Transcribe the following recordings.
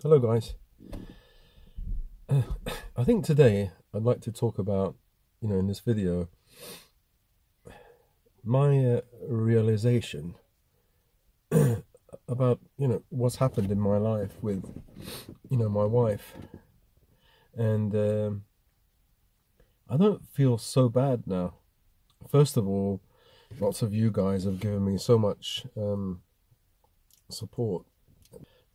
Hello guys. I think today I'd like to talk about, in this video, my realization about, what's happened in my life with, my wife. And I don't feel so bad now. First of all, lots of you guys have given me so much support.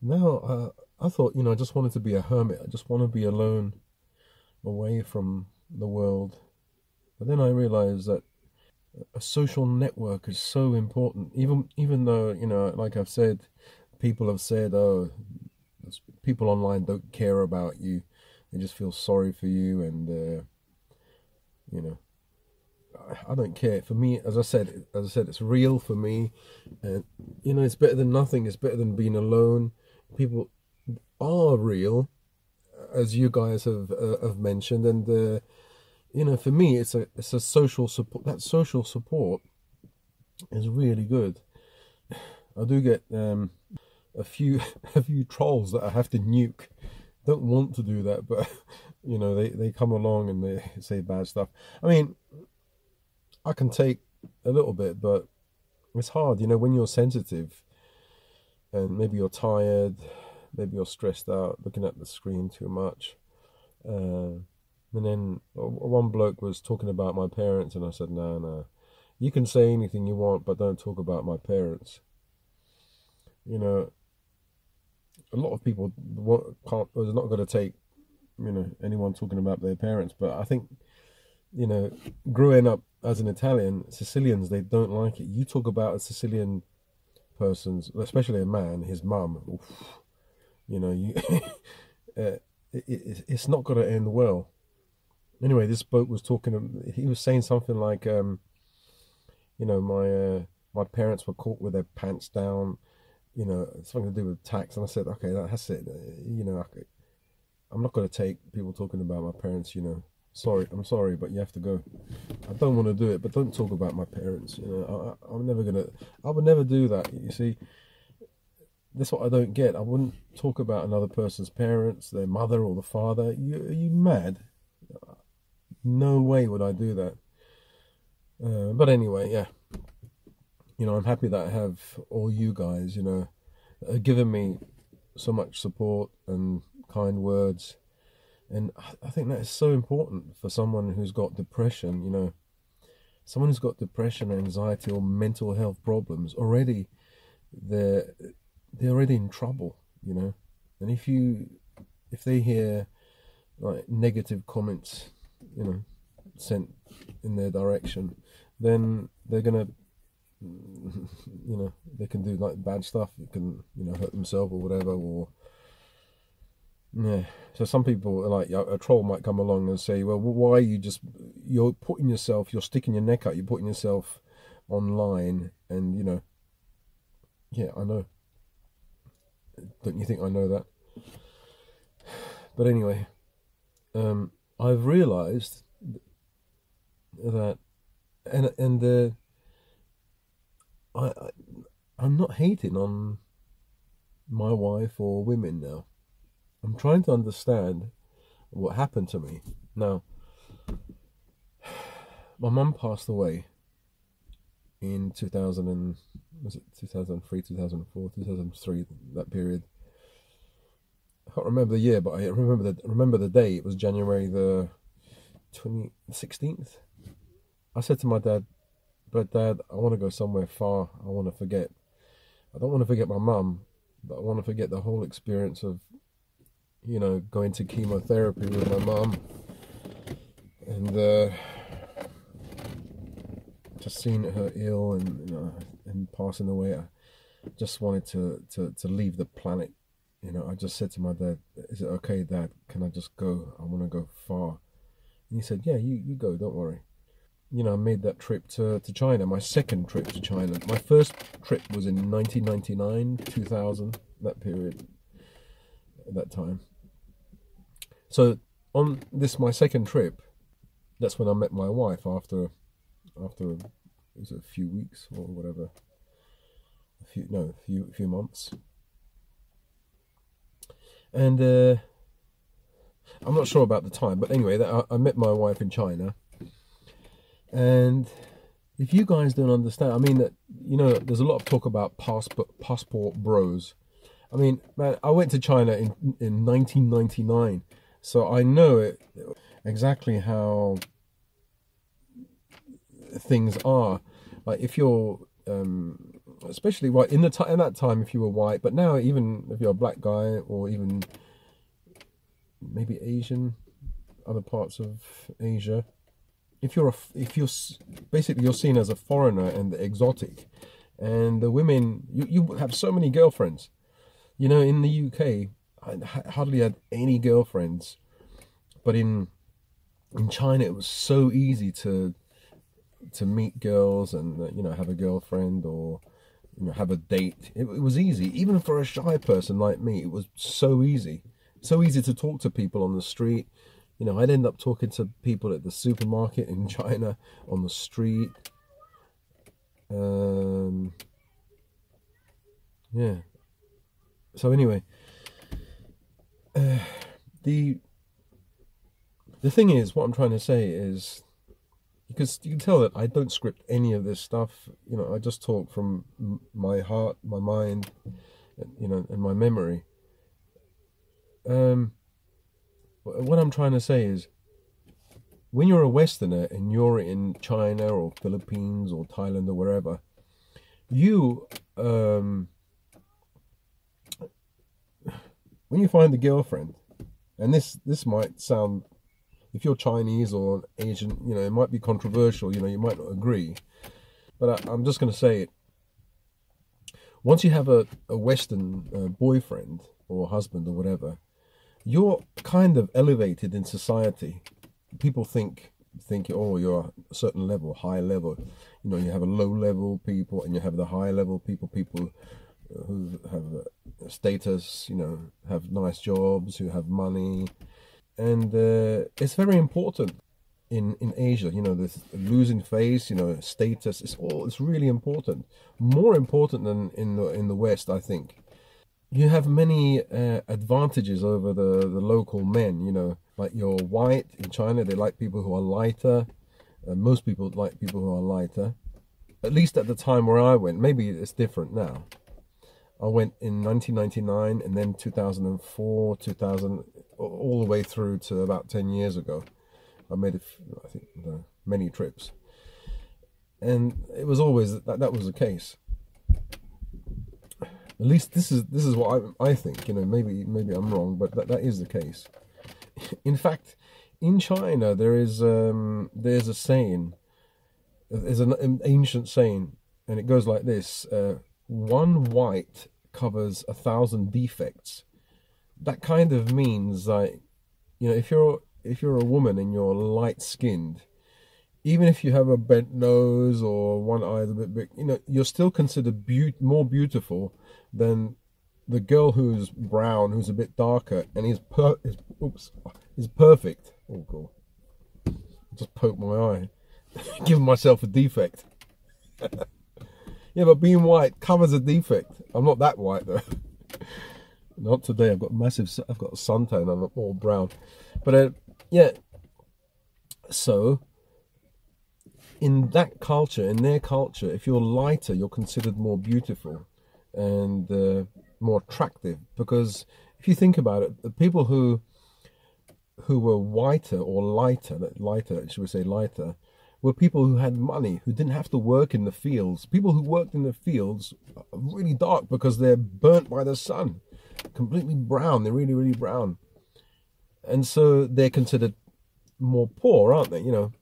Now, I thought, I just wanted to be a hermit. I just want to be alone, away from the world. But then I realized that a social network is so important. Even though, like I've said, people have said, oh, people online don't care about you. They just feel sorry for you. And, you know, I don't care. For me, as I said, it's real for me. And, it's better than nothing. It's better than being alone. People are real, as you guys have mentioned. And, for me, it's a social support. That social support is really good. I do get a few a few trolls that I have to nuke. Don't want to do that, but they come along and they say bad stuff. I mean, I can take a little bit, but it's hard, when you're sensitive and maybe you're tired, maybe you're stressed out, looking at the screen too much. And then one bloke was talking about my parents, and I said, no, no, you can say anything you want, but don't talk about my parents. A lot of people is not going to take, anyone talking about their parents. But I think, growing up as an Italian, Sicilians, they don't like it. You talk about a Sicilian person's, especially a man, his mum, you, it's not going to end well. Anyway, this bloke was talking. He was saying something like, my parents were caught with their pants down. Something to do with tax. And I said, okay, that's it. I'm not going to take people talking about my parents. Sorry, I'm sorry, but you have to go. I don't want to do it, but don't talk about my parents. I'm never gonna. I would never do that. You see, that's what I don't get. I wouldn't talk about another person's parents, their mother or the father. Are you mad? No way would I do that. But anyway, yeah. I'm happy that I have all you guys, giving me so much support and kind words. And I think that is so important for someone who's got depression, someone who's got depression, anxiety, or mental health problems. Already, they're already in trouble, And if they hear like negative comments, sent in their direction, then they're gonna, they can do like bad stuff. It can, hurt themselves or whatever. Or yeah. So some people, like a troll, might come along and say, "Well, why are you're sticking your neck out, you're putting yourself online, and yeah, I know. Don't you think I know that?" But anyway, I've realised that, and I'm not hating on my wife or women now. I'm trying to understand what happened to me. Now, my mum passed away in 2000 and, was it 2003, 2004, 2003, that period. I can't remember the year, but I remember the day. It was January the 16th. I said to my dad, "But Dad, I want to go somewhere far. I want to forget. I don't want to forget my mum, but I want to forget the whole experience of, going to chemotherapy with my mum, and just seeing her ill and passing away. I just wanted to leave the planet. I just said to my dad, "Is it okay, Dad? Can I just go? I want to go far." And he said, "Yeah, you go. Don't worry." I made that trip to China, my second trip to China. My first trip was in 1999, 2000, that period, at that time. So on this, my second trip, that's when I met my wife after it was a few weeks or whatever, a few months. And I'm not sure about the time, but anyway, I met my wife in China. And if you guys don't understand, I mean, that, you know, there's a lot of talk about passport bros. I mean, man, I went to China in 1999, so I know it exactly how things are. Like if you're, especially white in that time, if you were white, but now even if you're a black guy or even maybe Asian, other parts of Asia, if you're basically you're seen as a foreigner and exotic, and the women, you have so many girlfriends. You know, in the UK, I hardly had any girlfriends, but in China it was so easy to meet girls and you know, have a girlfriend or you know, have a date. It was easy, even for a shy person like me. It was so easy to talk to people on the street. You know, I'd end up talking to people at the supermarket in China, on the street. Yeah. So anyway, the thing is, what I'm trying to say is, because you can tell that I don't script any of this stuff. You know, I just talk from my heart, my mind, you know, and my memory. What I'm trying to say is, when you're a Westerner and you're in China or Philippines or Thailand or wherever, you, when you find a girlfriend, and this might sound, if you're Chinese or Asian, you know, it might be controversial, you know, you might not agree, but I'm just going to say it. Once you have a Western boyfriend or husband or whatever, you're kind of elevated in society. People think, oh, you're a certain level, high level. You know, you have a low level people and you have the high level people who have status, you know, have nice jobs, who have money. And it's very important in Asia, you know, this losing face, you know, status, it's really important. More important than in the West, I think. You have many advantages over the local men, you know, like you're white in China, they like people who are lighter. Most people like people who are lighter. At least at the time where I went, maybe it's different now. I went in 1999 and then 2004, 2000, all the way through to about 10 years ago. I made, I think, many trips. And it was always, that was the case. At least this is what I think, you know, maybe I'm wrong, but that is the case. In fact, in China, there's a saying, there's an ancient saying, and it goes like this, one white covers 1,000 defects. That kind of means, like, you know, if you're a woman and you're light-skinned, even if you have a bent nose or one eye is a bit big, you know, you're still considered more beautiful than the girl who's brown, who's a bit darker, and is perfect. Oh god, I just poked my eye, giving myself a defect. Yeah, but being white covers a defect. I'm not that white though. Not today. I've got a suntan. I'm all brown, but yeah. So in that culture, in their culture, if you're lighter, you're considered more beautiful and more attractive. Because if you think about it, the people who were whiter or lighter, should we say lighter, were people who had money, who didn't have to work in the fields. People who worked in the fields are really dark because they're burnt by the sun, completely brown. They're really, really brown, and so they're considered more poor, aren't they? You know.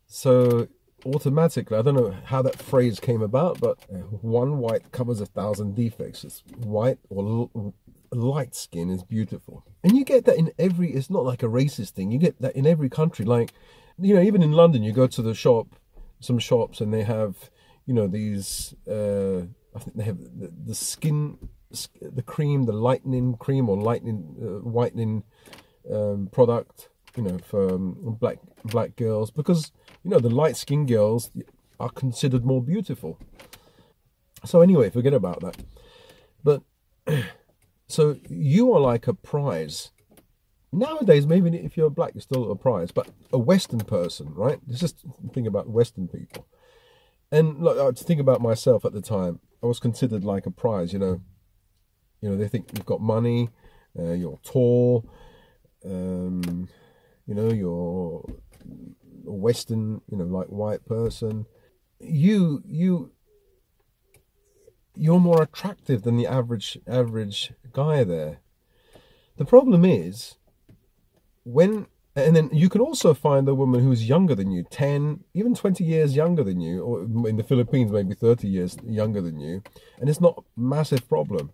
So automatically, I don't know how that phrase came about, but one white covers 1,000 defects. It's white or light skin is beautiful, and you get that in every. It's not like a racist thing. You get that in every country. Like, you know, even in London, you go to the some shops, and they have, you know, these. I think they have the skin, the cream, the lightening cream or whitening product. You know, for black girls, because you know the light-skinned girls are considered more beautiful. So anyway, forget about that. But So you are like a prize. Nowadays, maybe if you're black, you're still a prize, but a Western person, right? Just think about Western people. And look, to think about myself at the time, I was considered like a prize, they think you've got money, you're tall, you're a Western, like white person. You're more attractive than the average guy there. The problem is and then you can also find a woman who's younger than you, 10, even 20 years younger than you, or in the Philippines, maybe 30 years younger than you. And it's not a massive problem.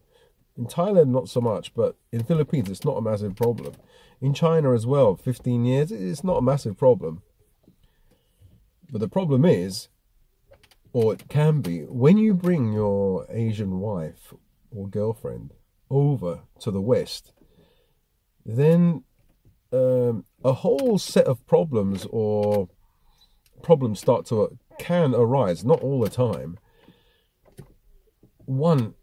In Thailand, not so much, but in Philippines, it's not a massive problem. In China as well, 15 years, it's not a massive problem. But the problem is, or it can be, when you bring your Asian wife or girlfriend over to the West, then a whole set of problems can arise, not all the time. One,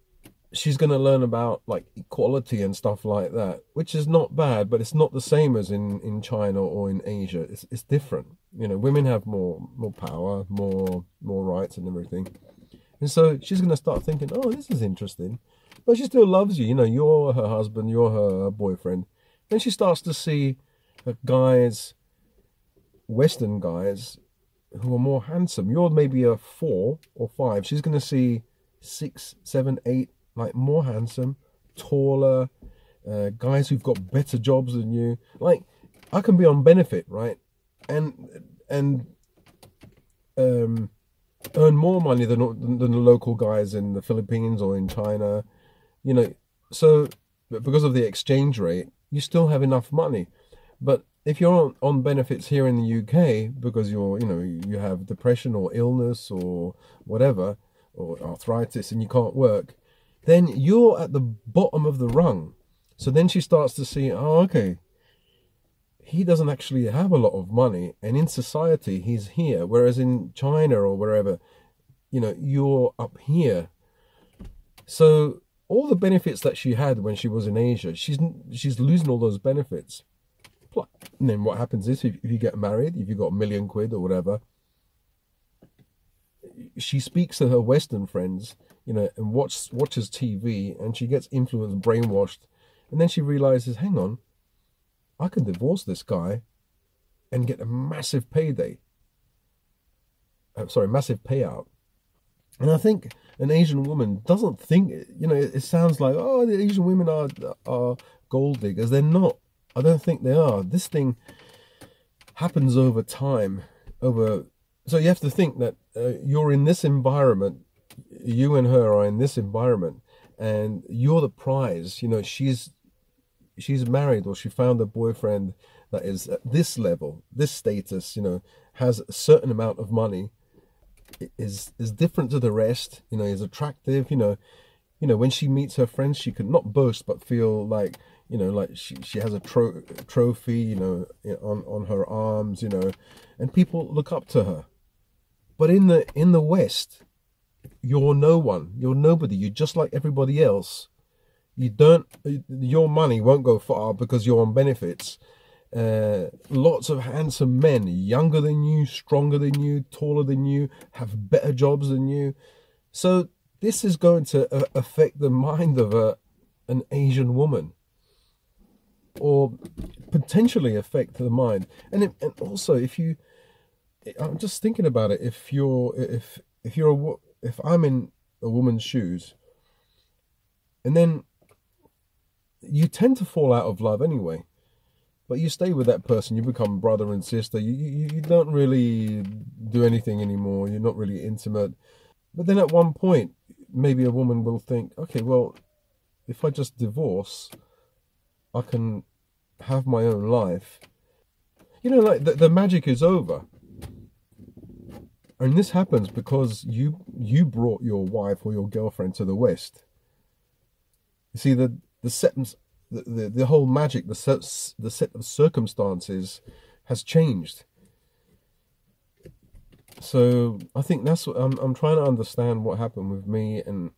she's going to learn about like equality and stuff like that, which is not bad, but it's not the same as in China or in Asia. It's different. Women have more power, more rights and everything. And so she's going to start thinking, oh, this is interesting. But she still loves you. You're her husband, you're her boyfriend. Then she starts to see guys, Western guys, who are more handsome. You're maybe a 4 or 5. She's going to see 6, 7, 8, like more handsome, taller, guys who've got better jobs than you. Like, I can be on benefit, right? And earn more money than the local guys in the Philippines or in China. So because of the exchange rate, you still have enough money. But if you're on benefits here in the UK because you have depression or illness or whatever, or arthritis, and you can't work, then you're at the bottom of the rung. So then she starts to see, oh, okay, he doesn't actually have a lot of money, and in society he's here, whereas in China or wherever, you're up here. So all the benefits that she had when she was in Asia, she's losing all those benefits. And then what happens is, if you get married, if you've got £1 million or whatever, she speaks to her Western friends, and watches TV, and she gets influenced, brainwashed, and then she realizes, hang on, I can divorce this guy and get a massive payday. Massive payout. And I think an Asian woman doesn't think, it sounds like, oh, the Asian women are gold diggers. They're not. I don't think they are. This thing happens over time. So you have to think that you're in this environment, you and her are in this environment, and you're the prize. She's married, or she found a boyfriend that is at this level, this status, has a certain amount of money, is different to the rest, is attractive, when she meets her friends, she could not boast but feel like, like she has a trophy, on her arms, and people look up to her. But in the West, you're no one, you're nobody, you're just like everybody else. Your money won't go far because you're on benefits. Lots of handsome men, younger than you, stronger than you, taller than you, have better jobs than you. So this is going to affect the mind of an Asian woman, or potentially affect the mind. And also, I'm just thinking about it. If I'm in a woman's shoes, and then you tend to fall out of love anyway, but you stay with that person, you become brother and sister, you don't really do anything anymore, you're not really intimate. But then at one point, maybe a woman will think, okay, well, if I just divorce, I can have my own life. Like the magic is over. And this happens because you brought your wife or your girlfriend to the West. You see, the whole magic, the set of circumstances has changed. So I think that's what I'm trying to understand what happened with me, and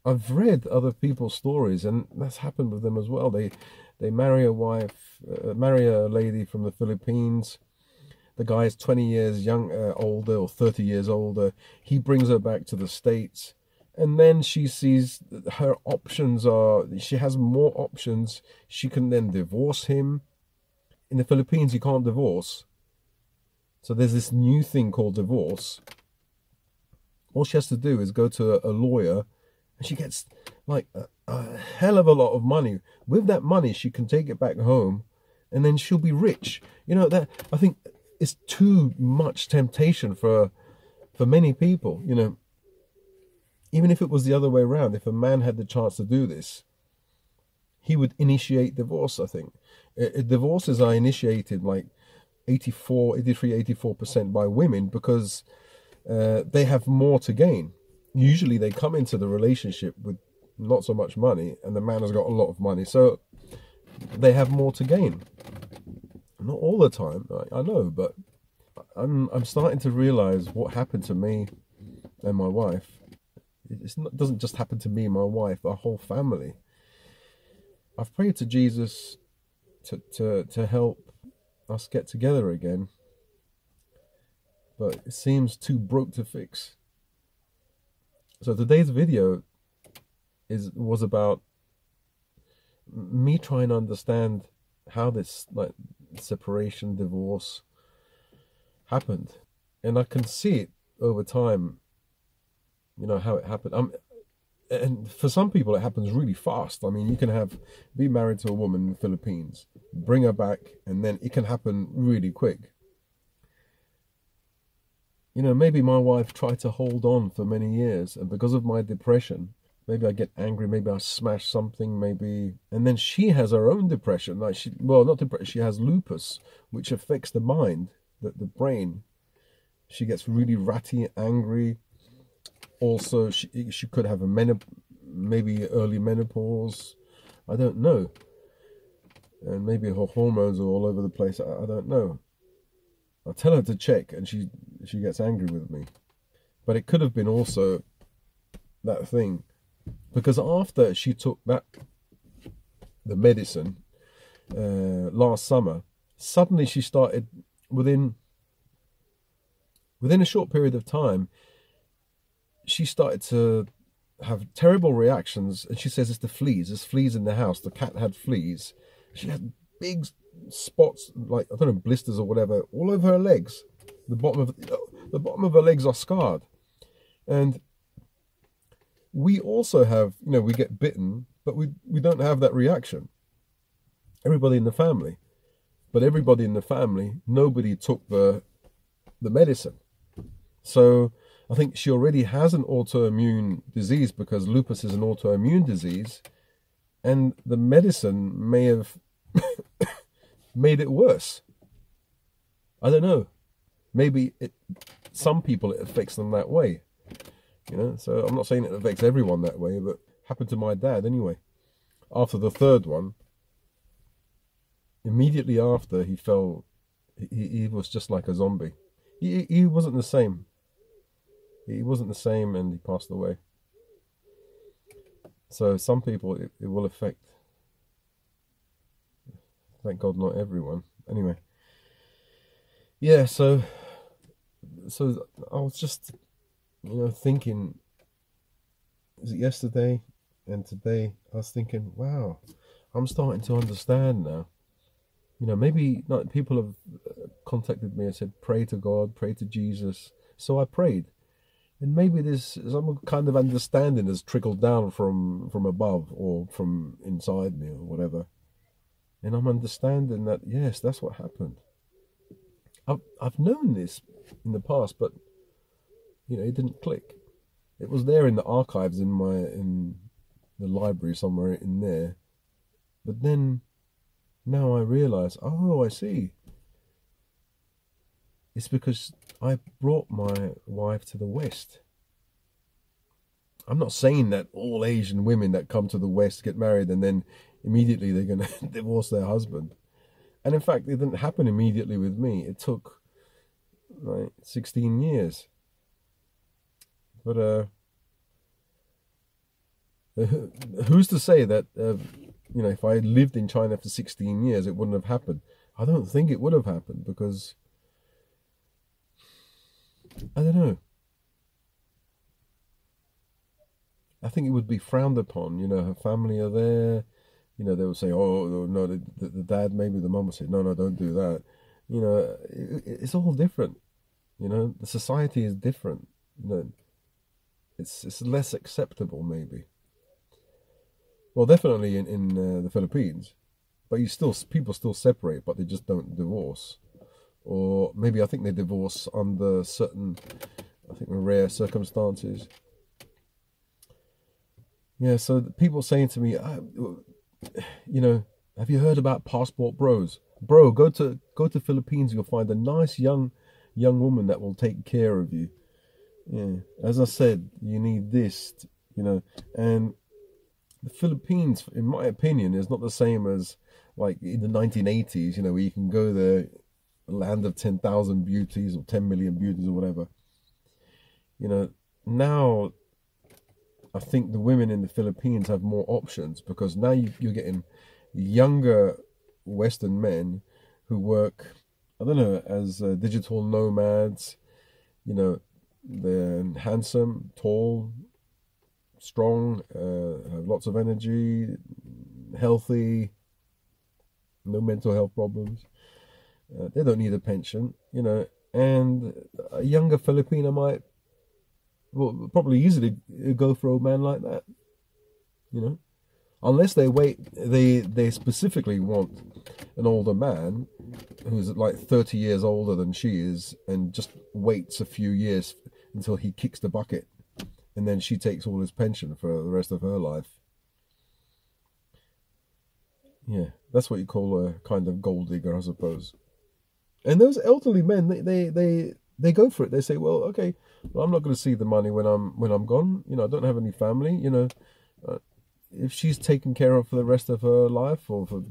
I've read other people's stories, and that's happened with them as well. They marry a wife, marry a lady from the Philippines. The guy is 20 years older, or 30 years older. He brings her back to the States, and then she sees her options are, she has more options. She can then divorce him. In the Philippines, you can't divorce. So there's this new thing called divorce. All she has to do is go to a lawyer, and she gets like a hell of a lot of money. With that money, she can take it back home, and then she'll be rich. You know, that, I think, is too much temptation for many people. You know, even if it was the other way around, if a man had the chance to do this, he would initiate divorce. I think divorces are initiated like 84% by women, because they have more to gain. Usually they come into the relationship with not so much money, and the man has got a lot of money, so they have more to gain. Not all the time, I know, but I'm starting to realize what happened to me and my wife. It doesn't just happen to me and my wife, our whole family. I've prayed to Jesus to help us get together again, but it seems too broke to fix. So today's video was about me trying to understand how this separation, divorce happened, and I can see it over time. You know how it happened. And for some people, it happens really fast. I mean, you can be married to a woman in the Philippines, bring her back, and then it can happen really quick. You know, maybe my wife tried to hold on for many years, and because of my depression, maybe I get angry, maybe I smash something, maybe, and then she has her own depression. Like not depression, she has lupus, which affects the mind, the brain. She gets really ratty, angry. Also, she could have maybe early menopause. I don't know. And maybe her hormones are all over the place. I don't know. I tell her to check, and she gets angry with me. But it could have been also that thing, because after she took the medicine last summer, suddenly she started, within a short period of time, she started to have terrible reactions. And she says it's the fleas. There's fleas in the house. The cat had fleas. She had big spots, like, I don't know, blisters or whatever, all over her legs. The bottom of her legs are scarred. And we also have, you know, we get bitten, but we don't have that reaction. Everybody in the family. But everybody in the family, nobody took the medicine. So I think she already has an autoimmune disease, because lupus is an autoimmune disease, and the medicine may have made it worse. I don't know. Maybe some people, it affects them that way. You know, so I'm not saying it affects everyone that way, but it happened to my dad anyway. After the third one, immediately after, he fell, he was just like a zombie. He wasn't the same. He wasn't the same, and he passed away. So some people, it will affect. Thank God, not everyone. Anyway, yeah. So I was just, you know, thinking. Was it yesterday and today? I was thinking, wow, I'm starting to understand now. You know, maybe not. People have contacted me and said, pray to God, pray to Jesus. So I prayed. And maybe there's some kind of understanding has trickled down from above, or from inside me, or whatever. And I'm understanding that, yes, that's what happened. I've known this in the past, but, you know, it didn't click. It was there in the archives in the library somewhere in there. But then now I realize, oh, I see. It's because I brought my wife to the West. I'm not saying that all Asian women that come to the West get married and then immediately they're going to divorce their husband. And in fact, it didn't happen immediately with me. It took like 16 years. But Who's to say that, you know, if I lived in China for 16 years, it wouldn't have happened? I don't think it would have happened because, I don't know. I think it would be frowned upon. You know, her family are there. You know, they would say, oh, no, the dad, maybe the mum would say, no, no, don't do that. You know, it's all different. You know, the society is different. You know, it's less acceptable, maybe. Well, definitely in the Philippines. But people still separate, but they just don't divorce. Or maybe I think they divorce under certain, I think, rare circumstances. Yeah, so people saying to me, you know, have you heard about passport bros? Bro, go to Philippines, you'll find a nice young woman that will take care of you. Yeah, as I said, you need this, you know, and the Philippines, in my opinion, is not the same as like in the 1980s, you know, where you can go there, land of 10,000 beauties or 10 million beauties or whatever. You know, now I think the women in the Philippines have more options because now you're getting younger Western men who work, I don't know, as digital nomads. You know, they're handsome, tall, strong, have lots of energy, healthy, no mental health problems. They don't need a pension, you know, and a younger Filipino might, well, probably easily go for a man like that, you know, unless they specifically want an older man who's like 30 years older than she is and just waits a few years until he kicks the bucket and then she takes all his pension for the rest of her life. Yeah, that's what you call a kind of gold digger, I suppose. And those elderly men, they go for it. They say, well, okay, well, I'm not going to see the money when I'm gone. You know, I don't have any family. You know, if she's taken care of for the rest of her life or for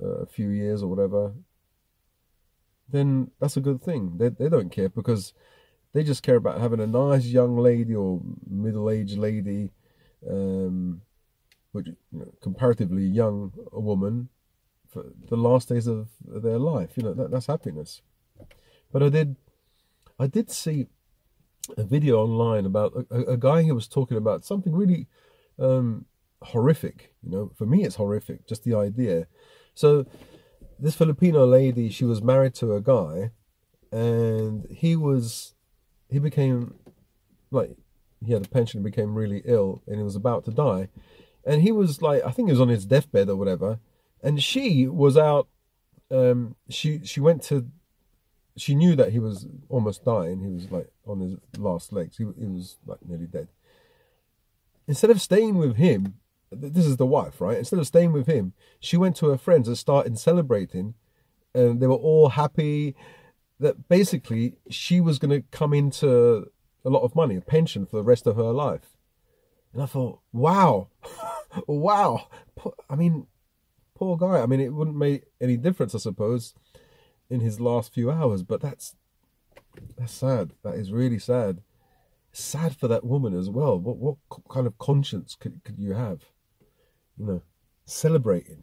a few years or whatever, then that's a good thing. They don't care because they just care about having a nice young lady or middle-aged lady, which, you know, comparatively young a woman for the last days of their life. You know, that's happiness. But I did see a video online about a guy who was talking about something really horrific. You know, for me it's horrific, just the idea. So this Filipino lady, she was married to a guy, and he became, like, he had a pension and became really ill, and he was about to die, and he was like, I think he was on his deathbed or whatever, and she was out. She went to. She knew that he was almost dying. He was like on his last legs. He was like nearly dead. Instead of staying with him, this is the wife, right? Instead of staying with him, she went to her friends and started celebrating, and they were all happy that basically she was going to come into a lot of money, a pension for the rest of her life. And I thought, wow, wow. I mean, poor guy. I mean, it wouldn't make any difference, I suppose, in his last few hours, but that's sad. That is really sad. Sad for that woman as well. What kind of conscience could you have? You know, celebrating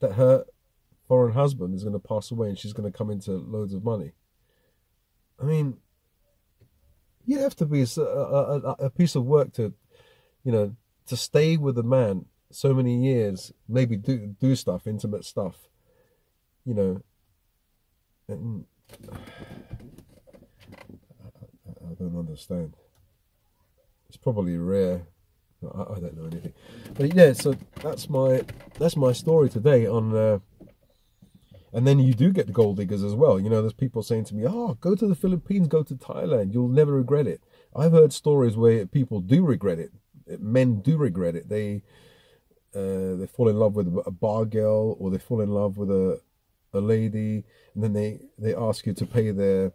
that her foreign husband is going to pass away and she's going to come into loads of money. I mean, you have to be a piece of work to, you know, to stay with a man so many years, maybe do stuff, intimate stuff, you know, and I don't understand. It's probably rare. I don't know anything, but yeah. So that's my story today on. And then you do get the gold diggers as well. You know, there's people saying to me, "Oh, go to the Philippines, go to Thailand. You'll never regret it." I've heard stories where people do regret it. Men do regret it. They fall in love with a bar girl, or they fall in love with a lady, and then they ask you to pay their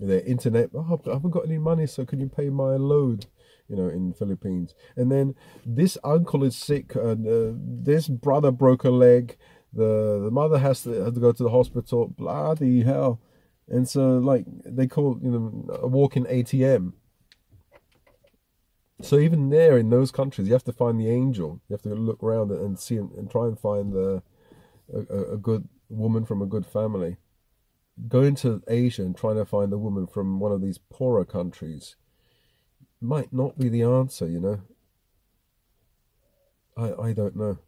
internet. Oh, I haven't got any money, so can you pay my load? You know, in the Philippines. And then this uncle is sick, and this brother broke a leg. The mother has to go to the hospital. Bloody hell! And so, like, they call, you know, a walking ATM. So even there in those countries, you have to find the angel. You have to look around and see and try and find a good woman from a good family. Going to Asia and trying to find a woman from one of these poorer countries might not be the answer, you know. I don't know.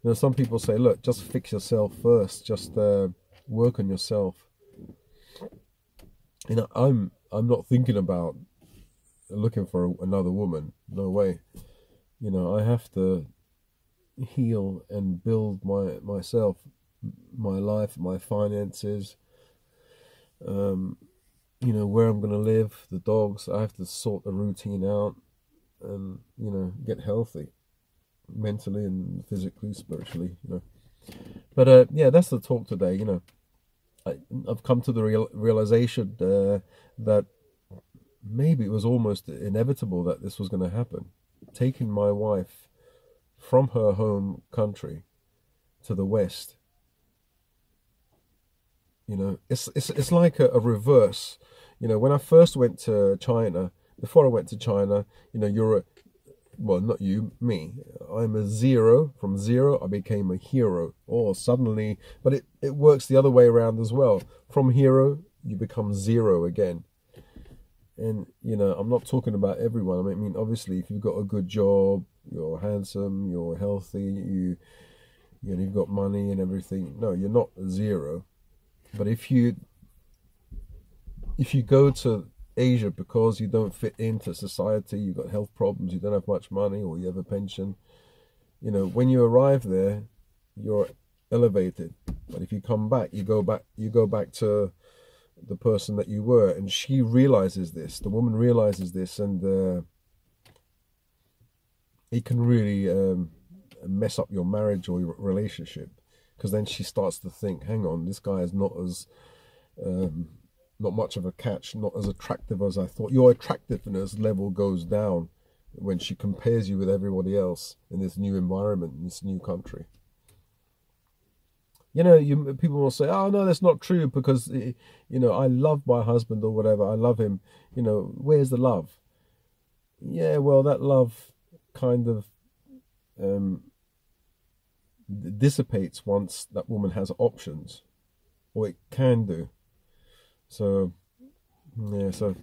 You know, some people say, look, just fix yourself first. Just work on yourself. You know, I'm not thinking about looking for another woman. No way. You know, I have to heal and build myself, my life, my finances. You know, where I'm gonna live, the dogs. I have to sort the routine out, and you know, get healthy, mentally and physically, spiritually. You know, but yeah, that's the talk today. You know, I've come to the realization that maybe it was almost inevitable that this was going to happen. Taking my wife from her home country to the West, you know, it's like a reverse. You know, when I first went to China, before I went to China, you know, well, not you, me. I'm a zero. From zero, I became a hero. Or suddenly, but it works the other way around as well. From hero, you become zero again. And, you know, I'm not talking about everyone. I mean, obviously, if you've got a good job, you're handsome, you're healthy, you know, you've got money and everything. No, you're not a zero. But if you go to Asia because you don't fit into society, you've got health problems, you don't have much money, or you have a pension, you know, when you arrive there, you're elevated. But if you come back, you go back to the person that you were. And she realizes this, the woman realizes this, and it can really mess up your marriage or your relationship, because then she starts to think, hang on, this guy is not as not much of a catch, not as attractive as I thought. Your attractiveness level goes down when she compares you with everybody else in this new environment, in this new country. You know, people will say, oh, no, that's not true, because, you know, I love my husband or whatever. I love him. You know, where's the love? Yeah, well, that love kind of dissipates once that woman has options, or it can do. So, yeah, so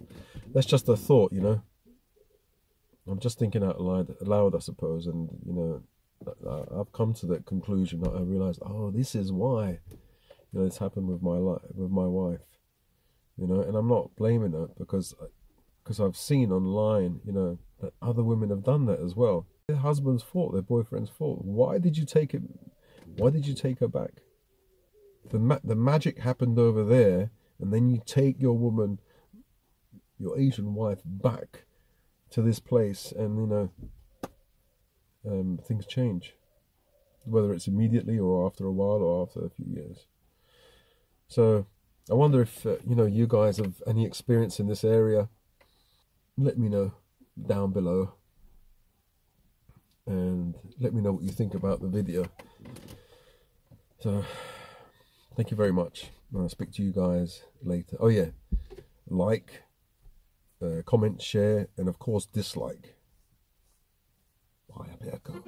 that's just a thought, you know. I'm just thinking out loud, I suppose, and, you know, I've come to that conclusion that I realized, oh, this is why, you know, it's happened with my wife, you know, and I'm not blaming her, because I've seen online, you know, that other women have done that as well. Their husband's fault, their boyfriend's fault. Why did you take it? Why did you take her back? The magic happened over there, and then you take your woman, your Asian wife, back to this place, and you know, things change, whether it's immediately or after a while or after a few years. So I wonder if you know, you guys have any experience in this area. Let me know down below, and let me know what you think about the video. So thank you very much. I'll speak to you guys later. Oh yeah, like, comment, share, and of course dislike. Bye, I better go.